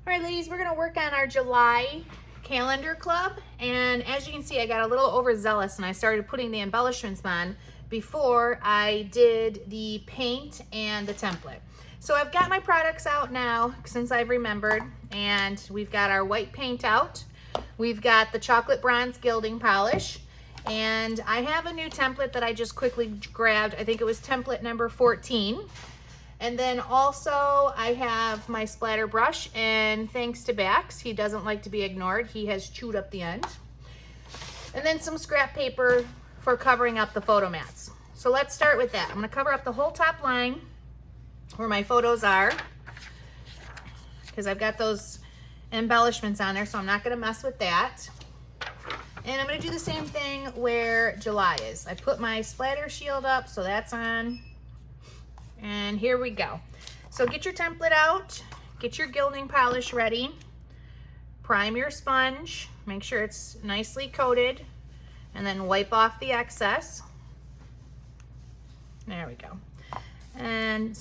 All right, ladies, we're gonna work on our July calendar club. And as you can see, I got a little overzealous and I started putting the embellishments on before I did the paint and the template. So I've got my products out now since I've remembered, and we've got our white paint out. We've got the chocolate bronze gilding polish, and I have a new template that I just quickly grabbed. I think it was template number 14. And then also I have my splatter brush, and thanks to Bax, he doesn't like to be ignored. He has chewed up the end. And then some scrap paper for covering up the photo mats. So let's start with that. I'm gonna cover up the whole top line where my photos are, because I've got those embellishments on there, so I'm not gonna mess with that. And I'm gonna do the same thing where July is. I put my splatter shield up, so that's on. And here we go. So get your template out, get your gilding polish ready, prime your sponge, make sure it's nicely coated, and then wipe off the excess. There we go. And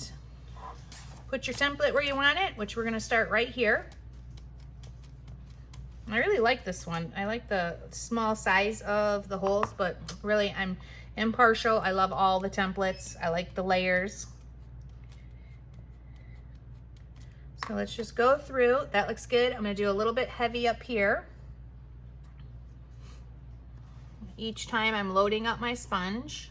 put your template where you want it, which we're gonna start right here. I really like this one. I like the small size of the holes, but really I'm impartial. I love all the templates. I like the layers. So let's just go through. That looks good. I'm gonna do a little bit heavy up here. Each time I'm loading up my sponge.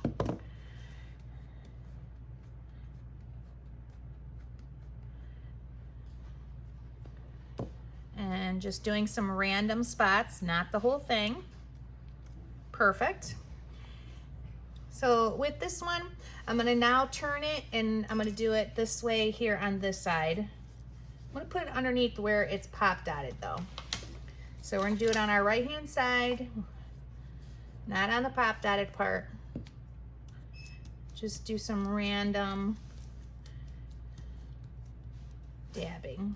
And just doing some random spots, not the whole thing. Perfect. So with this one, I'm gonna now turn it, and I'm gonna do it this way here on this side. I'm gonna put it underneath where it's pop dotted though. So we're gonna do it on our right hand side, not on the pop dotted part. Just do some random dabbing.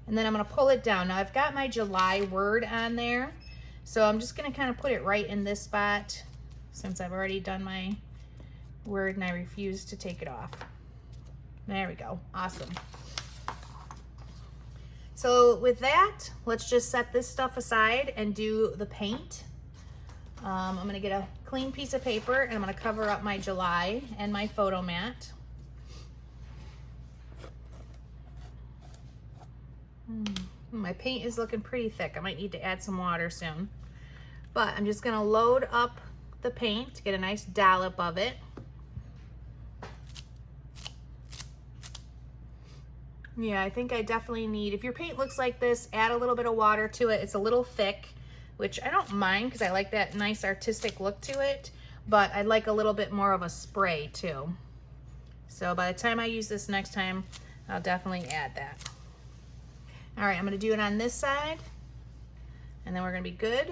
And then I'm gonna pull it down. Now I've got my July word on there, so I'm just gonna kind of put it right in this spot since I've already done my word and I refuse to take it off. There we go, awesome. So with that, let's just set this stuff aside and do the paint. I'm gonna get a clean piece of paper and I'm gonna cover up my July and my photo mat. My paint is looking pretty thick. I might need to add some water soon. But I'm just gonna load up the paint, get a nice dollop of it. Yeah, I think I definitely need, if your paint looks like this, add a little bit of water to it. It's a little thick, which I don't mind because I like that nice artistic look to it, but I'd like a little bit more of a spray too. So by the time I use this next time, I'll definitely add that. All right, I'm gonna do it on this side, and then we're gonna be good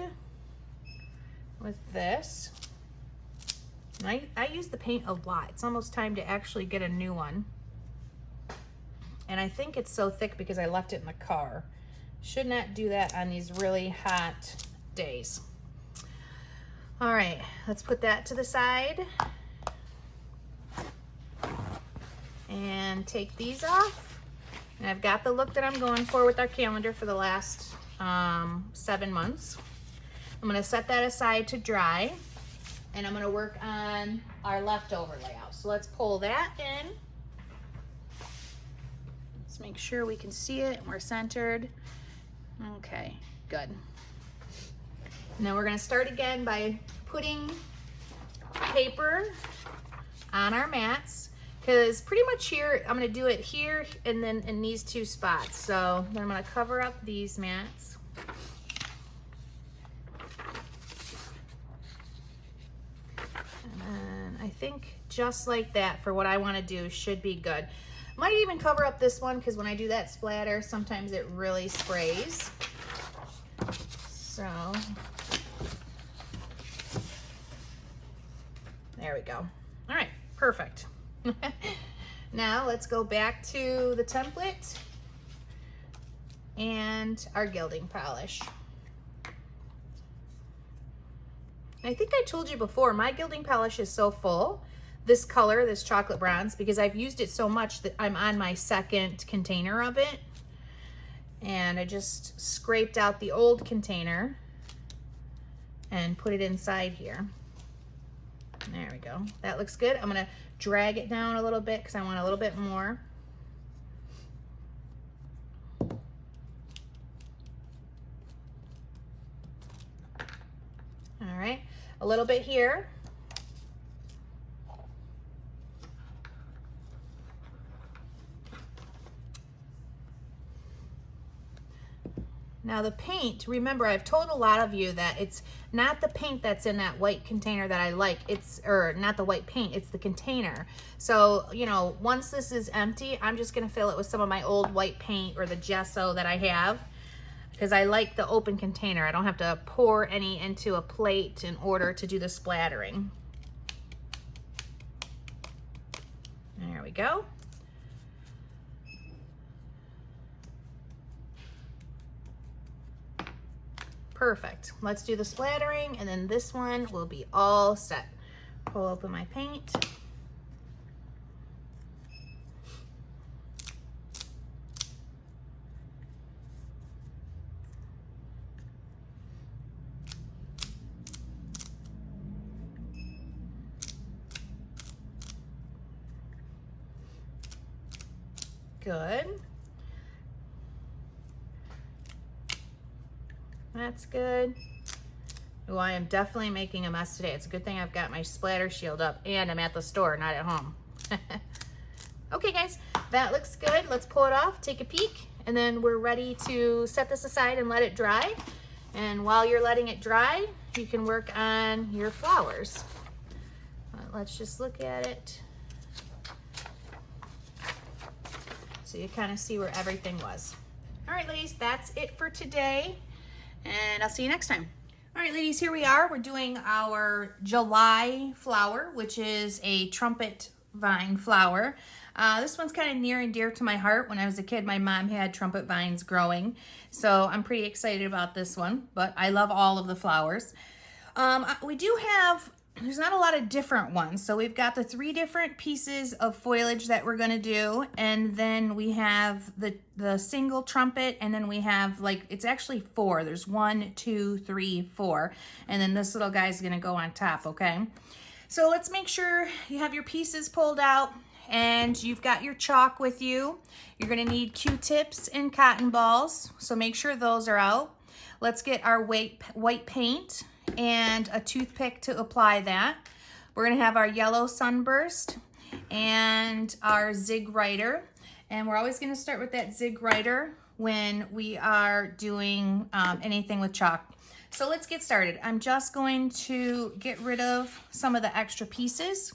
with this. And I use the paint a lot. It's almost time to actually get a new one. And I think it's so thick because I left it in the car. Should not do that on these really hot days. All right, let's put that to the side. And take these off. And I've got the look that I'm going for with our calendar for the last 7 months. I'm gonna set that aside to dry, and I'm gonna work on our leftover layout. So let's pull that in. Let's make sure we can see it and we're centered. Okay, good. And then we're gonna start again by putting paper on our mats, because pretty much here, I'm gonna do it here and then in these two spots. So then I'm gonna cover up these mats. And then I think just like that for what I wanna do should be good. Might even cover up this one because when I do that splatter, sometimes it really sprays. So, there we go. All right, perfect. Now let's go back to the template and our gilding polish. I think I told you before, my gilding polish is so full, this color, this chocolate bronze, because I've used it so much that I'm on my second container of it. And I just scraped out the old container and put it inside here. There we go. That looks good. I'm gonna drag it down a little bit because I want a little bit more. All right, a little bit here. Now the paint, remember I've told a lot of you that it's not the paint that's in that white container that I like, or not the white paint, it's the container. So, you know, once this is empty, I'm just gonna fill it with some of my old white paint or the gesso that I have, because I like the open container. I don't have to pour any into a plate in order to do the splattering. There we go. Perfect. Let's do the splattering, and then this one will be all set. Pull open my paint. Good. That's good. Oh, I am definitely making a mess today. It's a good thing I've got my splatter shield up and I'm at the store, not at home. Okay, guys, that looks good. Let's pull it off, take a peek, and then we're ready to set this aside and let it dry. And while you're letting it dry, you can work on your flowers. Let's just look at it so you kind of see where everything was. All right, ladies, that's it for today. And I'll see you next time. All right, ladies, here we are. We're doing our July flower, which is a trumpet vine flower. This one's kind of near and dear to my heart. When I was a kid, my mom had trumpet vines growing, so I'm pretty excited about this one, but I love all of the flowers. We do have, there's not a lot of different ones. So we've got the 3 different pieces of foliage that we're gonna do. And then we have the single trumpet, and then we have it's actually 4. There's 1, 2, 3, 4. And then this little guy's gonna go on top, okay? So let's make sure you have your pieces pulled out and you've got your chalk with you. You're gonna need Q-tips and cotton balls. So make sure those are out. Let's get our white paint and a toothpick to apply that. We're gonna have our yellow sunburst and our Zig Writer. And we're always gonna start with that Zig Writer when we are doing anything with chalk. So let's get started. I'm just going to get rid of some of the extra pieces.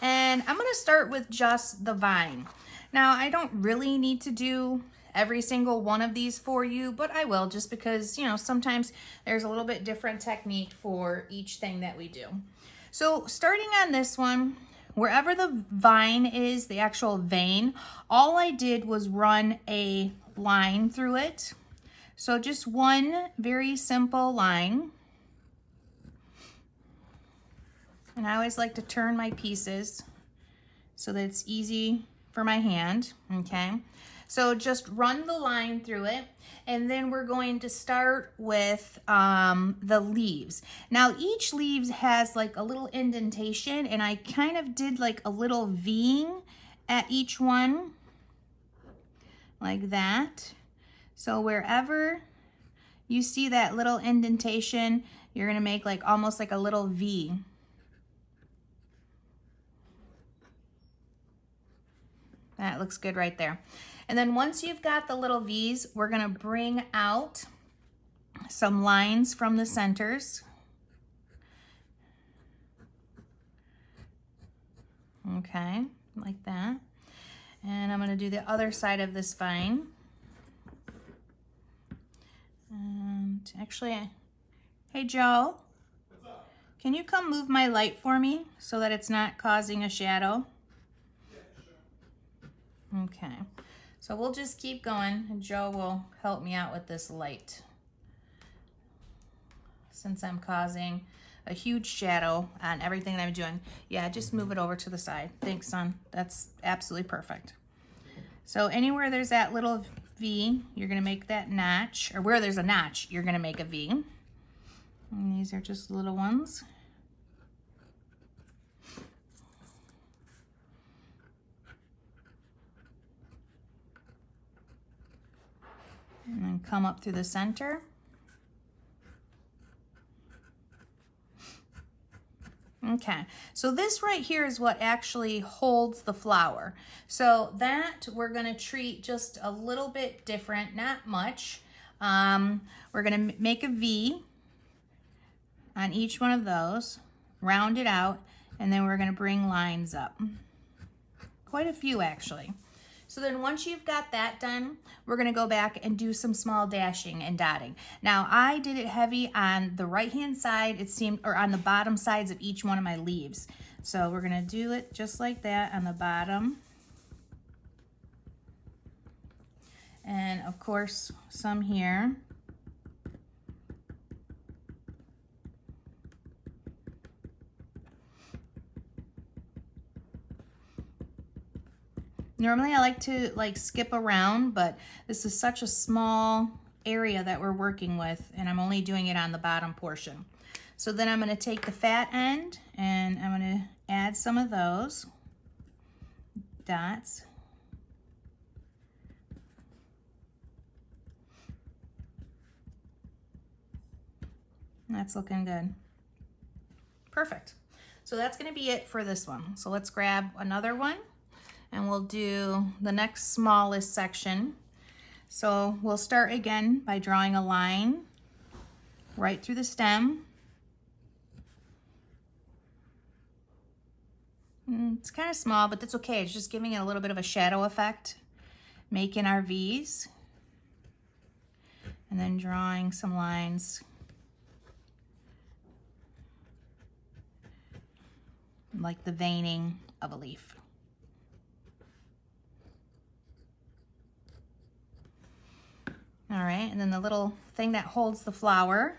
And I'm gonna start with just the vine. Now, I don't really need to do every single one of these for you, but I will, just because, you know, sometimes there's a little bit different technique for each thing that we do. So starting on this one, wherever the vine is, the actual vein, all I did was run a line through it. So just one very simple line. And I always like to turn my pieces so that it's easy for my hand, okay? So just run the line through it, and then we're going to start with the leaves. Now each leaves has like a little indentation, and I kind of did like a little V-ing at each one, like that. So wherever you see that little indentation, you're gonna make like almost like a little V. That looks good right there. And then once you've got the little V's, we're gonna bring out some lines from the centers. Okay, like that. And I'm gonna do the other side of this vine. And actually, hey Joe, what's up? Can you come move my light for me so that it's not causing a shadow? Yeah, sure. Okay. So we'll just keep going, and Joe will help me out with this light, since I'm causing a huge shadow on everything that I'm doing. Yeah, just move it over to the side. Thanks, son. That's absolutely perfect. So anywhere there's that little V, you're gonna make that notch, or where there's a notch, you're gonna make a V. And these are just little ones. And then come up through the center. Okay, so this right here is what actually holds the flower. So that we're gonna treat just a little bit different, not much. We're gonna make a V on each one of those, round it out, and then we're gonna bring lines up. Quite a few actually. So then once you've got that done, we're gonna go back and do some small dashing and dotting. Now I did it heavy on the right-hand side, it seemed, or on the bottom sides of each one of my leaves. So we're gonna do it just like that on the bottom. And of course, some here. Normally I like to skip around, but this is such a small area that we're working with, and I'm only doing it on the bottom portion. So then I'm gonna take the fat end and I'm gonna add some of those dots. That's looking good. Perfect. So that's gonna be it for this one. So let's grab another one and we'll do the next smallest section. So we'll start again by drawing a line right through the stem. It's kind of small, but that's okay. It's just giving it a little bit of a shadow effect, making our V's, and then drawing some lines like the veining of a leaf. All right, and then the little thing that holds the flower,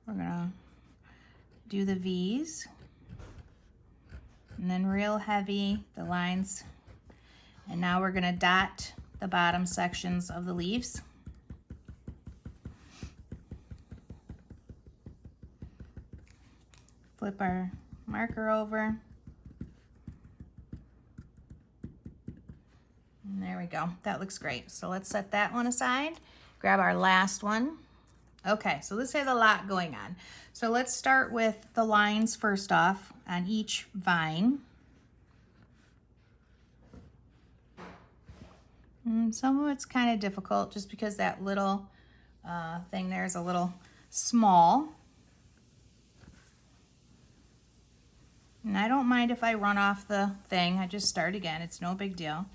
we're gonna do the V's, and then real heavy, the lines. And now we're gonna dot the bottom sections of the leaves. Flip our marker over. And there we go, that looks great. So let's set that one aside, grab our last one. Okay, so this has a lot going on. So let's start with the lines first off on each vine. Some of it's kind of difficult just because that little thing there is a little small. And I don't mind if I run off the thing, I just start again, it's no big deal.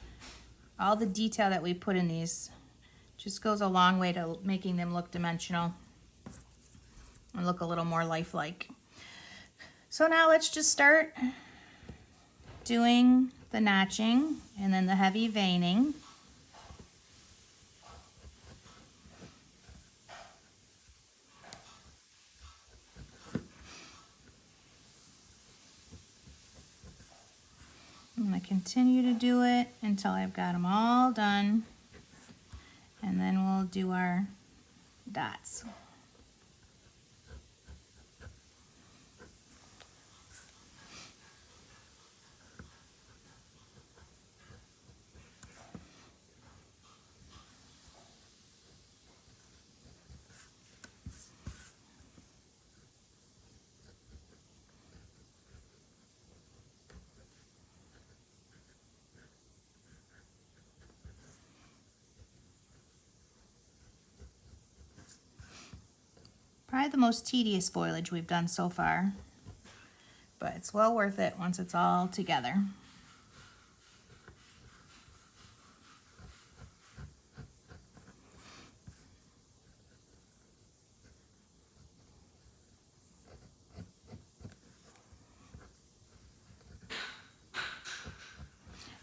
All the detail that we put in these just goes a long way to making them look dimensional and look a little more lifelike. So now let's just start doing the notching and then the heavy veining. I'm going to continue to do it until I've got them all done, and then we'll do our dots. Probably the most tedious foliage we've done so far, but it's well worth it once it's all together.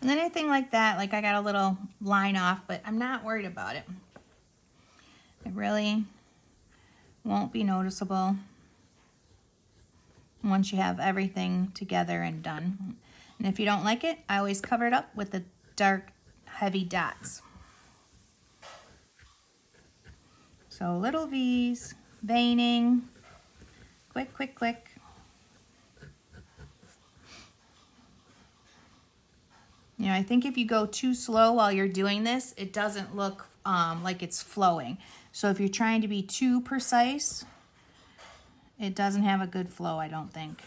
And then anything like that, like I got a little line off, but I'm not worried about it. It really won't be noticeable once you have everything together and done. And if you don't like it, I always cover it up with the dark, heavy dots. So little V's, veining, quick, quick, quick. You know, I think if you go too slow while you're doing this, it doesn't look like it's flowing. So if you're trying to be too precise, it doesn't have a good flow, I don't think.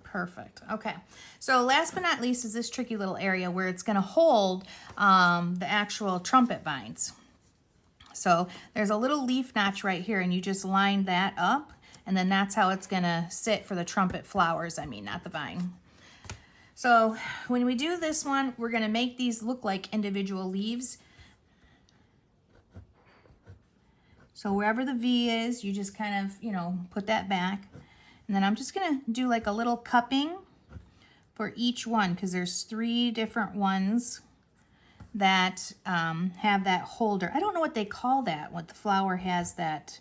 Perfect. Okay. So last but not least is this tricky little area where it's going to hold the actual trumpet vines. So there's a little leaf notch right here, and you just line that up, and then that's how it's going to sit for the trumpet flowers. I mean, not the vine. So when we do this one, we're going to make these look like individual leaves. So wherever the V is, you just kind of, you know, put that back. And then I'm just going to do like a little cupping for each one, because there's 3 different ones that have that holder. I don't know what they call that, what the flower has that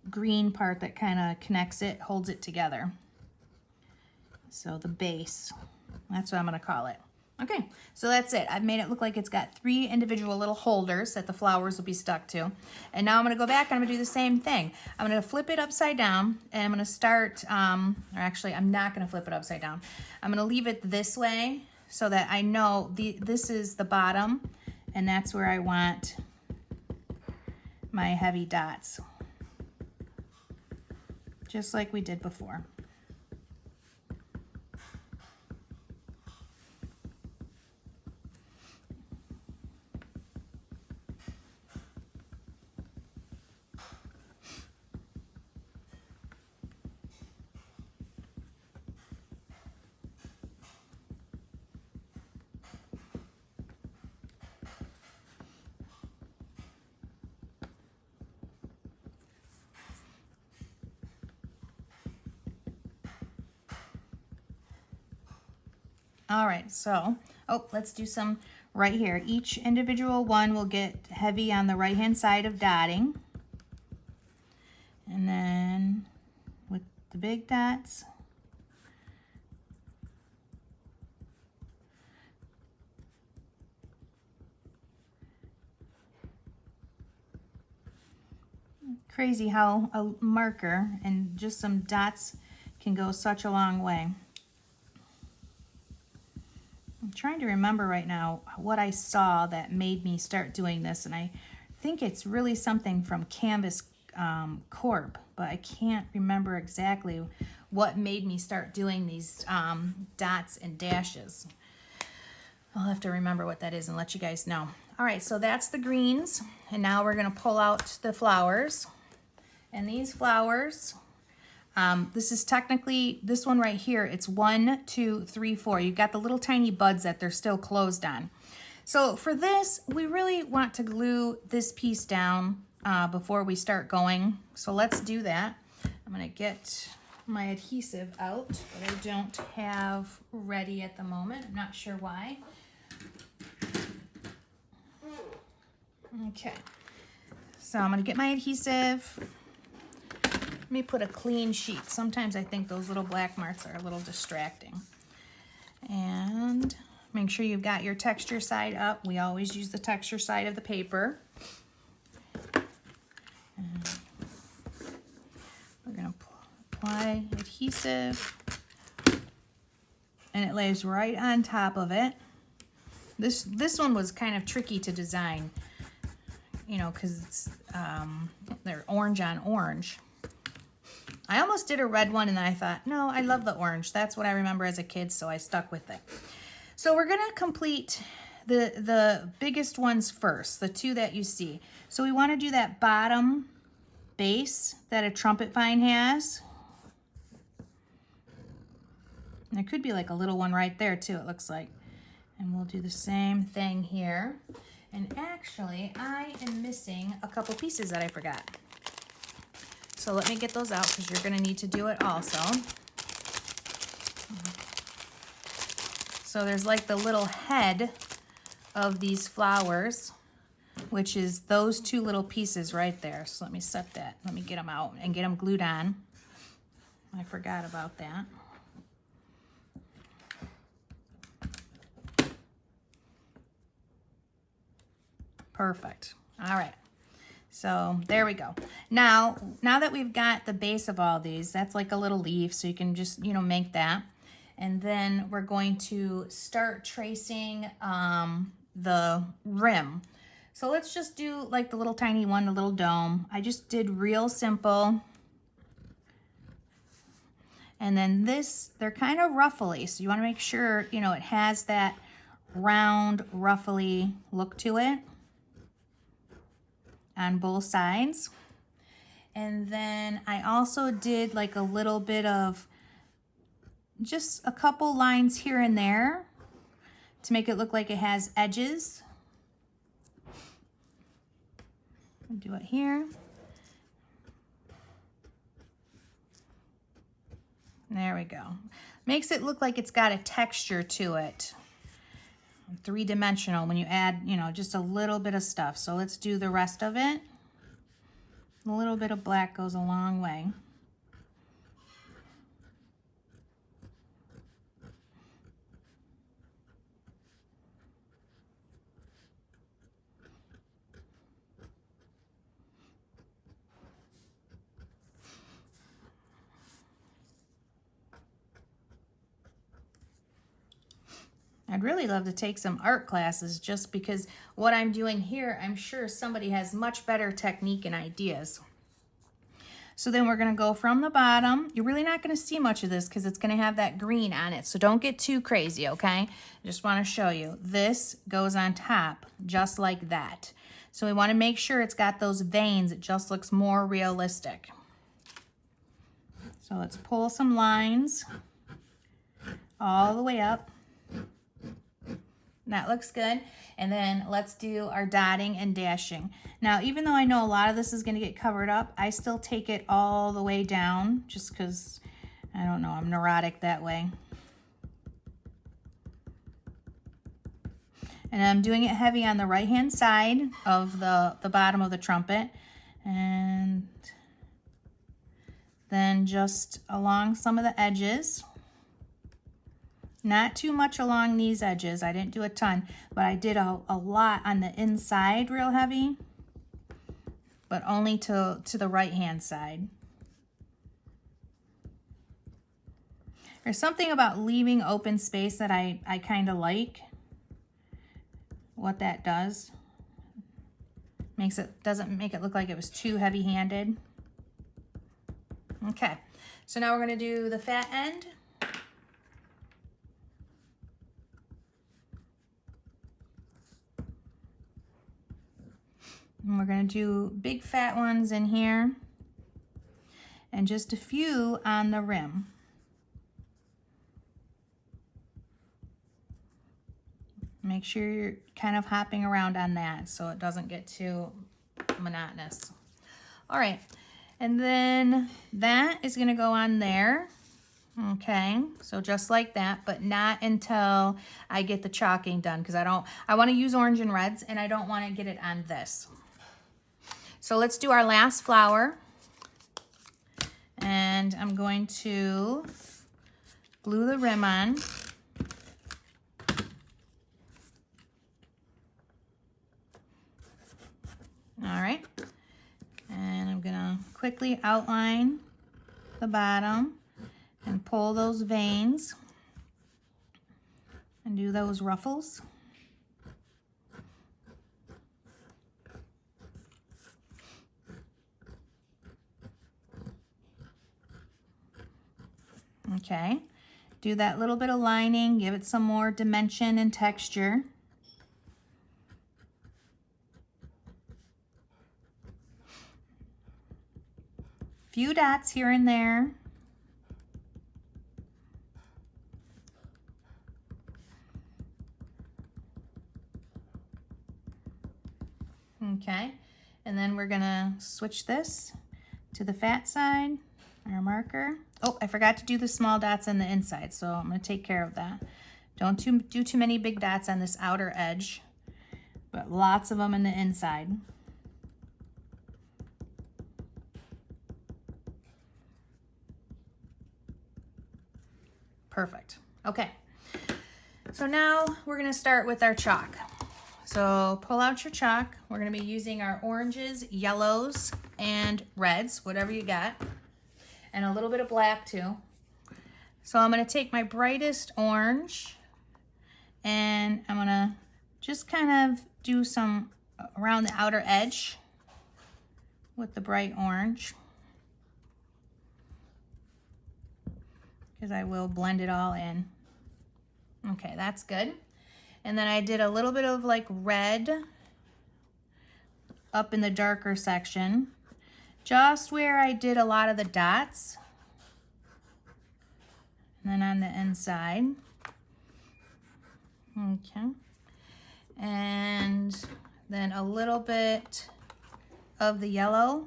green part that kind of connects it, holds it together. So the base, that's what I'm going to call it. Okay, so that's it. I've made it look like it's got 3 individual little holders that the flowers will be stuck to. And now I'm going to go back and I'm going to do the same thing. I'm going to flip it upside down, and I'm going to start, or actually I'm not going to flip it upside down. I'm going to leave it this way so that I know this is the bottom, and that's where I want my heavy dots. Just like we did before. All right, so, let's do some right here. Each individual one will get heavy on the right-hand side of dotting. And then with the big dots, crazy how a marker and just some dots can go such a long way. I'm trying to remember right now what I saw that made me start doing this, and I think it's really something from Canvas Corp, but I can't remember exactly what made me start doing these dots and dashes. I'll have to remember what that is and let you guys know. All right, so that's the greens, and now we're going to pull out the flowers. And these flowers, this is technically, this one right here, it's 1, 2, 3, 4. You've got the little tiny buds that they're still closed on. So for this, we really want to glue this piece down before we start going. So let's do that. I'm going to get my adhesive out that I don't have ready at the moment. I'm not sure why. Okay, so I'm going to get my adhesive. Let me put a clean sheet. Sometimes I think those little black marks are a little distracting. And make sure you've got your texture side up. We always use the texture side of the paper. And we're going to apply adhesive. And it lays right on top of it. This one was kind of tricky to design, you know, because they're orange on orange. I almost did a red one, and then I thought, no, I love the orange. That's what I remember as a kid, so I stuck with it. So we're going to complete the biggest ones first, the 2 that you see. So we want to do that bottom base that a trumpet vine has. And there could be like a little one right there, too, it looks like. And we'll do the same thing here. And actually, I am missing a couple pieces that I forgot. So let me get those out because you're going to need to do it also. So there's like the little head of these flowers, which is those 2 little pieces right there. So let me set that. Let me get them out and get them glued on. I forgot about that. Perfect. All right. So there we go. Now that we've got the base of all these, that's like a little leaf, so you can just, you know, make that. And then we're going to start tracing the rim. So let's just do like the little tiny one, the little dome. I just did real simple. And then this, they're kind of ruffly, so you want to make sure, you know, it has that round, ruffly look to it on both sides. And then I also did like a little bit of just a couple lines here and there to make it look like it has edges. I'll do it here. There we go. Makes it look like it's got a texture to it. Three-dimensional when you add, you know, just a little bit of stuff. So let's do the rest of it. A little bit of black goes a long way. I'd really love to take some art classes just because what I'm doing here, I'm sure somebody has much better technique and ideas. So then we're going to go from the bottom. You're really not going to see much of this because it's going to have that green on it. So don't get too crazy, okay? I just want to show you. This goes on top just like that. So we want to make sure it's got those veins. It just looks more realistic. So let's pull some lines all the way up. That looks good. And then let's do our dotting and dashing. Now, even though I know a lot of this is going to get covered up, I still take it all the way down just because, I don't know, I'm neurotic that way. And I'm doing it heavy on the right-hand side of the bottom of the trumpet. And then just along some of the edges. Not too much along these edges. I didn't do a ton, but I did a lot on the inside real heavy, but only to the right-hand side. There's something about leaving open space that I kind of like. What that does. Doesn't make it look like it was too heavy-handed. Okay, so now we're going to do the fat end. And we're going to do big fat ones in here and just a few on the rim. Make sure you're kind of hopping around on that so it doesn't get too monotonous. All right, and then that is going to go on there. Okay, so just like that, but not until I get the chalking done because I want to use orange and reds and I don't want to get it on this. So let's do our last flower. And I'm going to glue the rim on. All right. And I'm gonna quickly outline the bottom and pull those veins and do those ruffles. Okay, do that little bit of lining, give it some more dimension and texture. Few dots here and there. Okay, and then we're gonna switch this to the fat side, our marker. Oh, I forgot to do the small dots on the inside, so I'm gonna take care of that. Don't do too many big dots on this outer edge, but lots of them in the inside. Perfect. Okay, so now we're gonna start with our chalk. So pull out your chalk. We're going to be using our oranges, yellows, and reds, whatever you got, and a little bit of black too. So I'm going to take my brightest orange and I'm going to just kind of do some around the outer edge with the bright orange, because I will blend it all in. Okay, that's good. And then I did a little bit of like red up in the darker section, just where I did a lot of the dots. And then on the inside. Okay. And then a little bit of the yellow.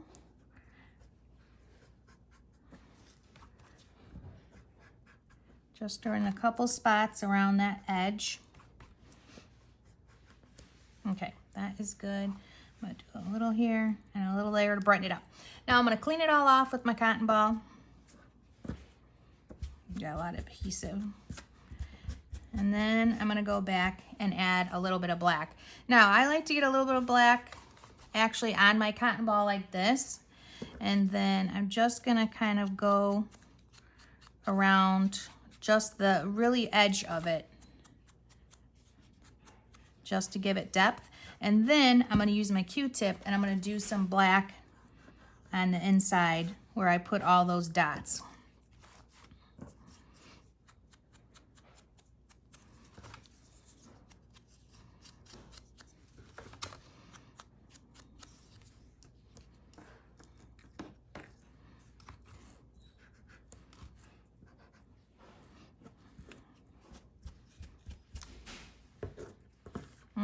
Just during a couple spots around that edge. Okay, that is good. I'm gonna do a little here and a little there to brighten it up. Now I'm gonna clean it all off with my cotton ball. Got a lot of adhesive. And then I'm gonna go back and add a little bit of black. Now I like to get a little bit of black actually on my cotton ball like this. And then I'm just gonna kind of go around just the really edge of it, just to give it depth. And then I'm gonna use my Q-tip and I'm gonna do some black on the inside where I put all those dots.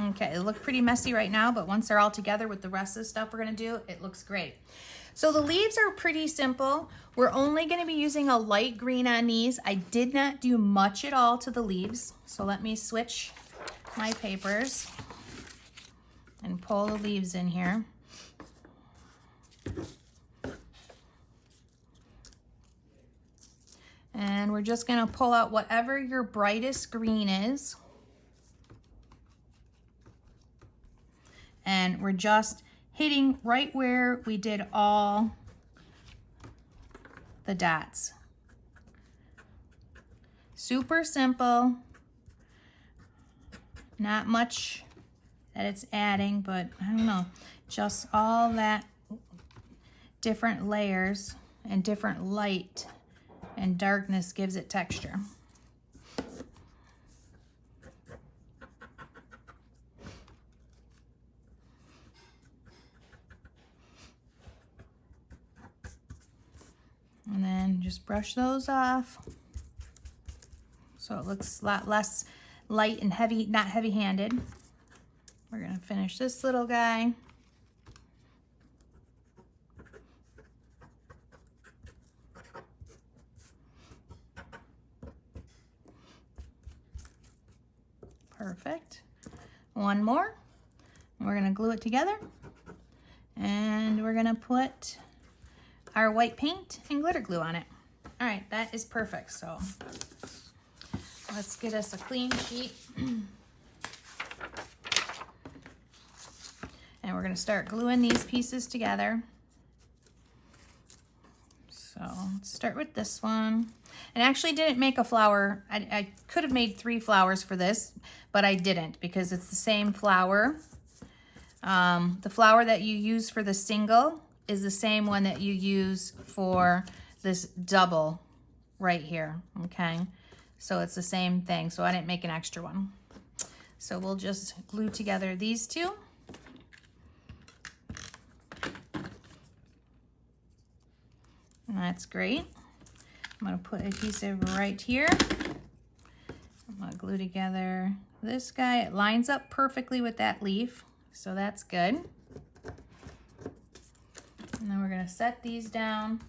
Okay, they look pretty messy right now, but once they're all together with the rest of the stuff we're gonna do, it looks great. So the leaves are pretty simple. We're only gonna be using a light green on these. I did not do much at all to the leaves. So let me switch my papers and pull the leaves in here. And we're just gonna pull out whatever your brightest green is. And we're just hitting right where we did all the dots. Super simple. Not much that it's adding, but I don't know. Just all that different layers and different light and darkness gives it texture. And then just brush those off so it looks a lot less light and heavy, not heavy-handed. We're gonna finish this little guy. Perfect. One more. We're gonna glue it together and we're gonna put our white paint and glitter glue on it. All right, that is perfect. So let's get us a clean sheet. And we're gonna start gluing these pieces together. So let's start with this one. And I actually didn't make a flower. I could have made 3 flowers for this, but I didn't because it's the same flower. The flower that you use for the single is the same one that you use for this double right here, okay? So it's the same thing, so I didn't make an extra one. So we'll just glue together these two. And that's great. I'm gonna put adhesive right here. I'm gonna glue together this guy. It lines up perfectly with that leaf, so that's good. And then we're gonna set these down.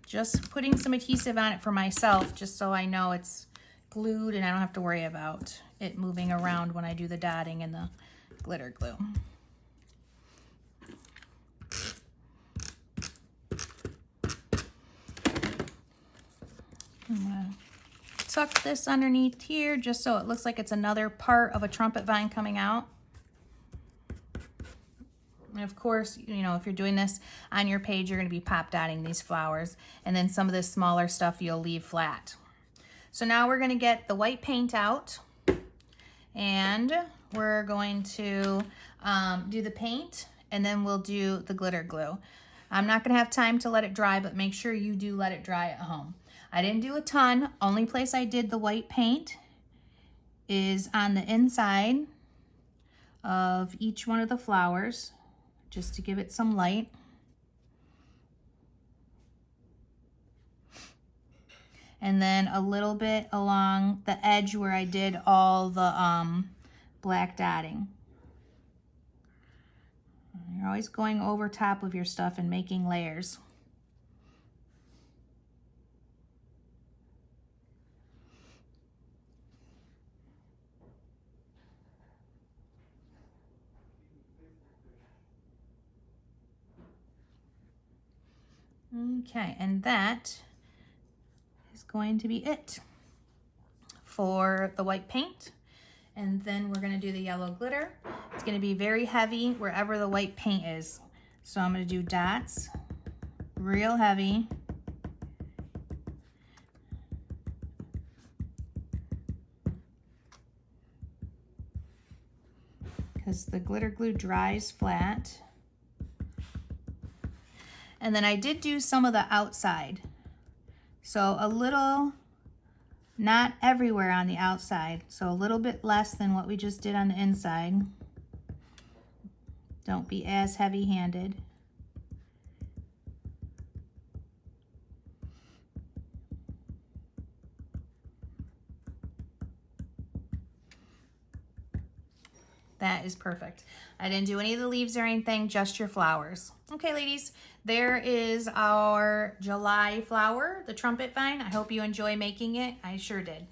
Just putting some adhesive on it for myself, just so I know it's glued and I don't have to worry about it moving around when I do the dotting and the glitter glue. I'm gonna tuck this underneath here just so it looks like it's another part of a trumpet vine coming out. And of course, you know, if you're doing this on your page, you're going to be pop dotting these flowers, and then some of this smaller stuff you'll leave flat. So now we're going to get the white paint out, and we're going to do the paint, and then we'll do the glitter glue. I'm not going to have time to let it dry, but make sure you do let it dry at home. I didn't do a ton. Only place I did the white paint is on the inside of each one of the flowers, just to give it some light. And then a little bit along the edge where I did all the black dotting. You're always going over top of your stuff and making layers. Okay, and that is going to be it for the white paint. And then we're gonna do the yellow glitter. It's gonna be very heavy wherever the white paint is. So I'm gonna do dots, real heavy. Because the glitter glue dries flat. And then I did do some of the outside. So a little, not everywhere on the outside. So a little bit less than what we just did on the inside. Don't be as heavy-handed. That is perfect. I didn't do any of the leaves or anything, just your flowers. Okay, ladies, there is our July flower, the trumpet vine. I hope you enjoy making it. I sure did.